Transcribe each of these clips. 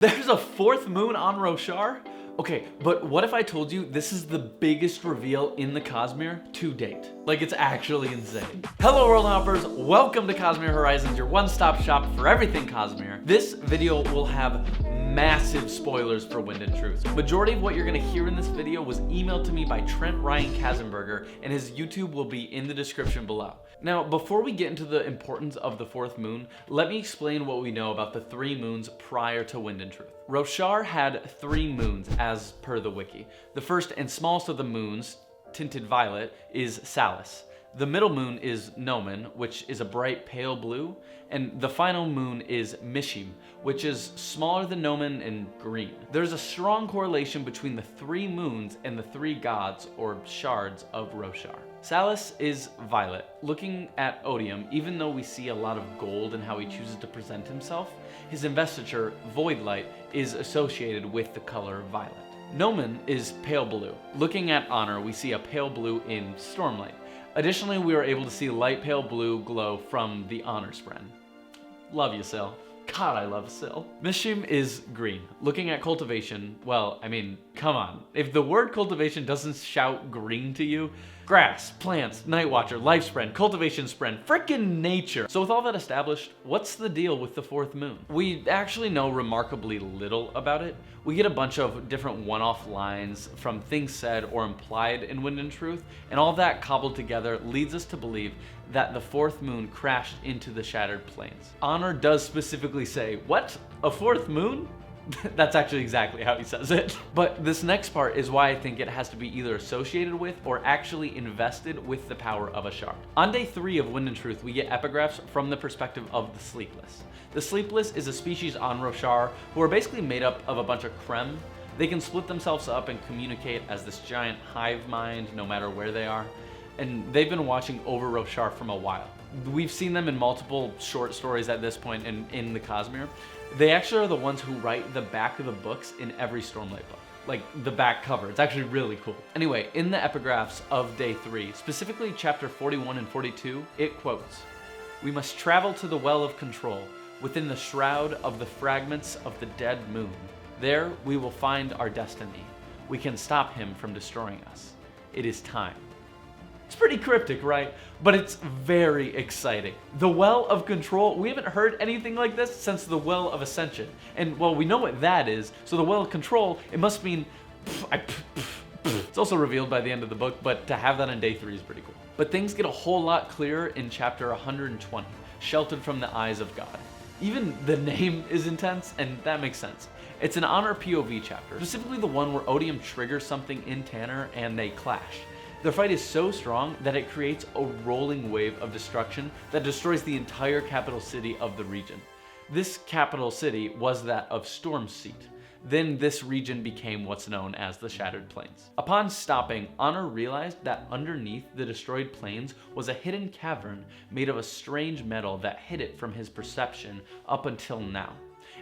There's a fourth moon on Roshar? Okay, but what if I told you this is the biggest reveal in the Cosmere to date? Like, it's actually insane. Hello World Hoppers, welcome to Cosmere Horizons, your one-stop shop for everything Cosmere. This video will have massive spoilers for Wind and Truth. Majority of what you're gonna hear in this video was emailed to me by Trent Ryan Kazenberger, and his YouTube will be in the description below. Now, before we get into the importance of the fourth moon, let me explain what we know about the three moons prior to Wind and Truth. Roshar had three moons as per the wiki. The first and smallest of the moons, tinted violet, is Salus. The middle moon is Nomen, which is a bright pale blue, and the final moon is Mishim, which is smaller than Nomen and green. There's a strong correlation between the three moons and the three gods, or shards, of Roshar. Salus is violet. Looking at Odium, even though we see a lot of gold in how he chooses to present himself, his investiture, Voidlight, is associated with the color violet. Nomen is pale blue. Looking at Honor, we see a pale blue in Stormlight. Additionally, we were able to see light pale blue glow from the Honor Spren. Love you, Syl. God, I love Syl. Mishim is green. Looking at cultivation, well, I mean, come on. If the word cultivation doesn't shout green to you, grass, plants, Night Watcher, Life Spren, Cultivation Spren, frickin' nature. So with all that established, what's the deal with the fourth moon? We actually know remarkably little about it. We get a bunch of different one-off lines from things said or implied in Wind and Truth, and all that cobbled together leads us to believe that the fourth moon crashed into the Shattered Plains. Honor does specifically say, what? A fourth moon? That's actually exactly how he says it. But this next part is why I think it has to be either associated with or actually invested with the power of a shard. On day 3 of Wind and Truth, we get epigraphs from the perspective of the Sleepless. The Sleepless is a species on Roshar who are basically made up of a bunch of Krem. They can split themselves up and communicate as this giant hive mind no matter where they are. And they've been watching over Roshar from a while. We've seen them in multiple short stories at this point in the Cosmere. They actually are the ones who write the back of the books in every Stormlight book. Like the back cover, it's actually really cool. Anyway, in the epigraphs of day 3, specifically chapter 41 and 42, it quotes, "We must travel to the Well of Control, within the shroud of the fragments of the dead moon. There we will find our destiny. We can stop him from destroying us. It is time." It's pretty cryptic, right? But it's very exciting. The Well of Control, we haven't heard anything like this since the Well of Ascension. And well, we know what that is, so the Well of Control, it must mean, it's also revealed by the end of the book, but to have that in day 3 is pretty cool. But things get a whole lot clearer in chapter 120, Sheltered from the Eyes of God. Even the name is intense, and that makes sense. It's an Honor POV chapter, specifically the one where Odium triggers something in Tanner and they clash. The fight is so strong that it creates a rolling wave of destruction that destroys the entire capital city of the region. This capital city was that of Stormseat. Then this region became what's known as the Shattered Plains. Upon stopping, Honor realized that underneath the destroyed plains was a hidden cavern made of a strange metal that hid it from his perception up until now.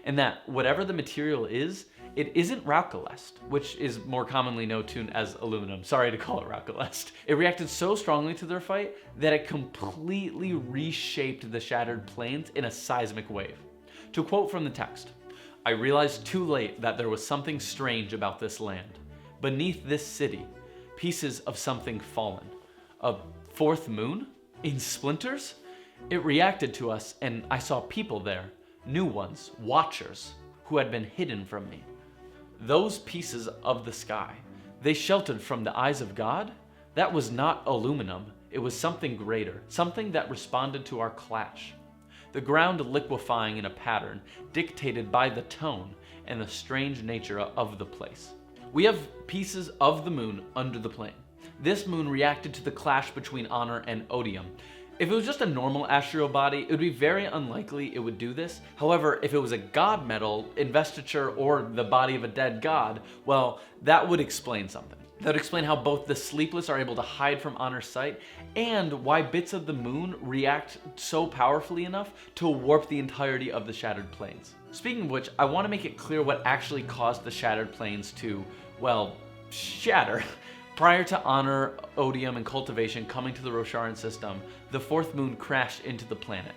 And that whatever the material is, it isn't Raukalest, which is more commonly known as aluminum. Sorry to call it Raukalest. It reacted so strongly to their fight that it completely reshaped the Shattered Plains in a seismic wave. To quote from the text, "I realized too late that there was something strange about this land. Beneath this city, pieces of something fallen. A fourth moon? In splinters? It reacted to us and I saw people there, new ones, watchers, who had been hidden from me. Those pieces of the sky, they sheltered from the eyes of God? That was not aluminum, it was something greater, something that responded to our clash. The ground liquefying in a pattern dictated by the tone and the strange nature of the place. We have pieces of the moon under the plane. This moon reacted to the clash between Honor and Odium. If it was just a normal astral body, it would be very unlikely it would do this. However, if it was a god metal, investiture, or the body of a dead god, well, that would explain something. That would explain how both the Sleepless are able to hide from Honor's sight, and why bits of the moon react so powerfully enough to warp the entirety of the Shattered Plains. Speaking of which, I want to make it clear what actually caused the Shattered Plains to, well, shatter. Prior to Honor, Odium, and Cultivation coming to the Rosharan system, the fourth moon crashed into the planet.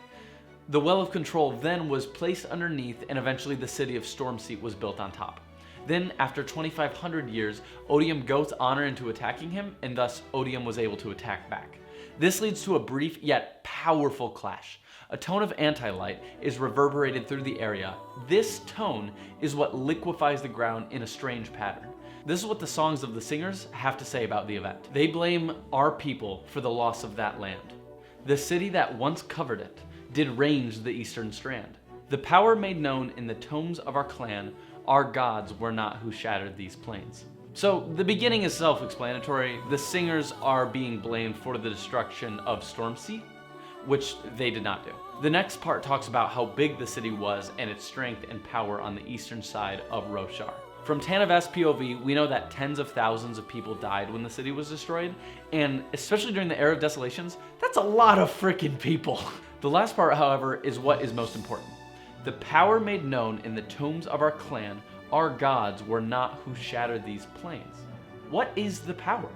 The Well of Control then was placed underneath, and eventually the city of Stormseat was built on top. Then, after 2,500 years, Odium goats Honor into attacking him, and thus Odium was able to attack back. This leads to a brief yet powerful clash. A tone of anti-light is reverberated through the area. This tone is what liquefies the ground in a strange pattern. This is what the songs of the singers have to say about the event. They blame our people for the loss of that land. The city that once covered it did range the eastern strand. The power made known in the tomes of our clan, our gods were not who shattered these plains. So the beginning is self-explanatory. The singers are being blamed for the destruction of Stormseat, which they did not do. The next part talks about how big the city was and its strength and power on the eastern side of Roshar. From Tanav's POV, we know that tens of thousands of people died when the city was destroyed, and especially during the Era of Desolations, that's a lot of freaking people. The last part, however, is what is most important. The power made known in the tomes of our clan, our gods were not who shattered these plains. What is the power?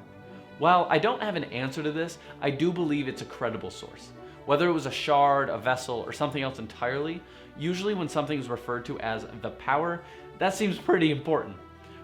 While I don't have an answer to this, I do believe it's a credible source. Whether it was a shard, a vessel, or something else entirely, usually when something is referred to as the power, that seems pretty important.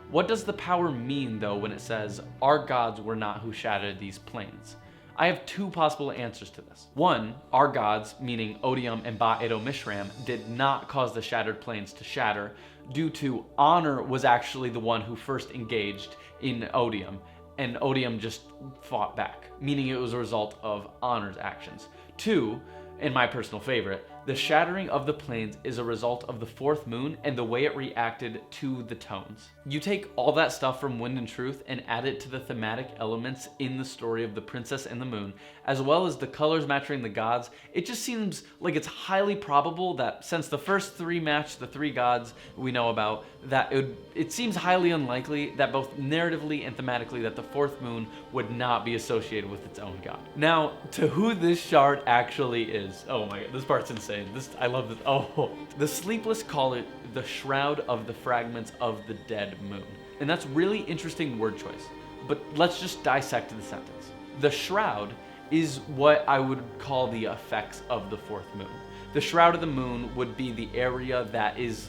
What does the power mean, though, when it says, our gods were not who shattered these plains? I have two possible answers to this. One, our gods, meaning Odium and Ba-Edo Mishram, did not cause the shattered plains to shatter, due to Honor was actually the one who first engaged in Odium, and Odium just fought back, meaning it was a result of Honor's actions. Two, and my personal favorite, the shattering of the plains is a result of the fourth moon and the way it reacted to the tones. You take all that stuff from Wind and Truth and add it to the thematic elements in the story of the princess and the moon, as well as the colors matching the gods, it just seems like it's highly probable that since the first three match the three gods we know about, that it seems highly unlikely that both narratively and thematically that the fourth moon would not be associated with its own god. Now, to who this shard actually is. Oh my god, this part's insane. I love this. Oh, the Sleepless call it the Shroud of the Fragments of the Dead Moon. And that's really interesting word choice. But let's just dissect the sentence. The Shroud is what I would call the effects of the fourth moon. The Shroud of the Moon would be the area that is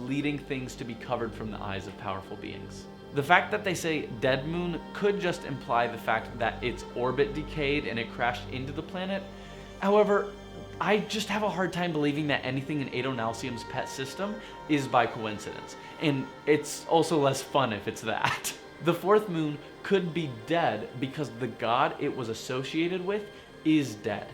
leading things to be covered from the eyes of powerful beings. The fact that they say dead moon could just imply the fact that its orbit decayed and it crashed into the planet. However, I just have a hard time believing that anything in Adonalsium's pet system is by coincidence, and it's also less fun if it's that. The fourth moon could be dead because the god it was associated with is dead.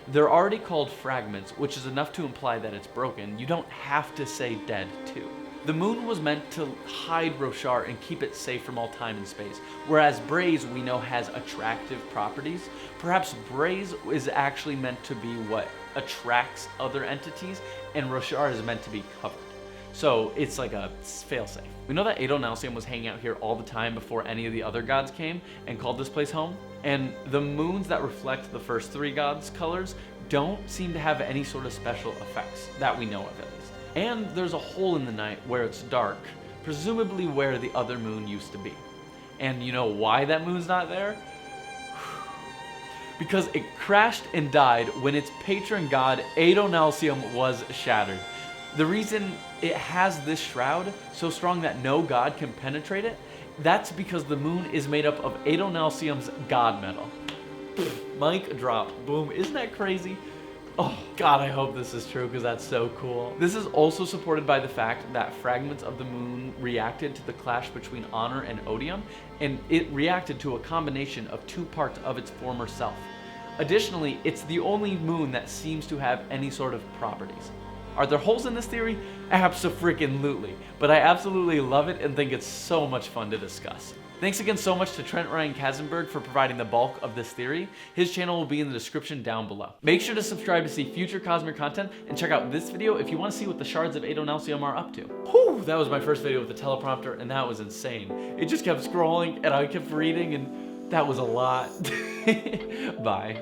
They're already called fragments, which is enough to imply that it's broken. You don't have to say dead too. The moon was meant to hide Roshar and keep it safe from all time and space, whereas Braze we know has attractive properties. Perhaps Braze is actually meant to be what attracts other entities, and Roshar is meant to be covered. So it's like a failsafe. We know that Adonalsium was hanging out here all the time before any of the other gods came and called this place home, and the moons that reflect the first three gods' colors don't seem to have any sort of special effects that we know of at least. And there's a hole in the night where it's dark, presumably where the other moon used to be. And you know why that moon's not there? Because it crashed and died when its patron god Adonalsium was shattered. The reason it has this shroud so strong that no god can penetrate it, that's because the moon is made up of Adonalsium's god metal. Mic drop. Boom. Isn't that crazy? Oh god, I hope this is true because that's so cool. This is also supported by the fact that fragments of the moon reacted to the clash between Honor and Odium, and it reacted to a combination of two parts of its former self. Additionally, it's the only moon that seems to have any sort of properties. Are there holes in this theory? Abso-freaking-lutely. But I absolutely love it and think it's so much fun to discuss. Thanks again so much to Trent Ryan Katzenberg for providing the bulk of this theory. His channel will be in the description down below. Make sure to subscribe to see future Cosmere content and check out this video if you want to see what the shards of Adonalsium are up to. Whew, that was my first video with the teleprompter and that was insane. It just kept scrolling and I kept reading and that was a lot. Bye.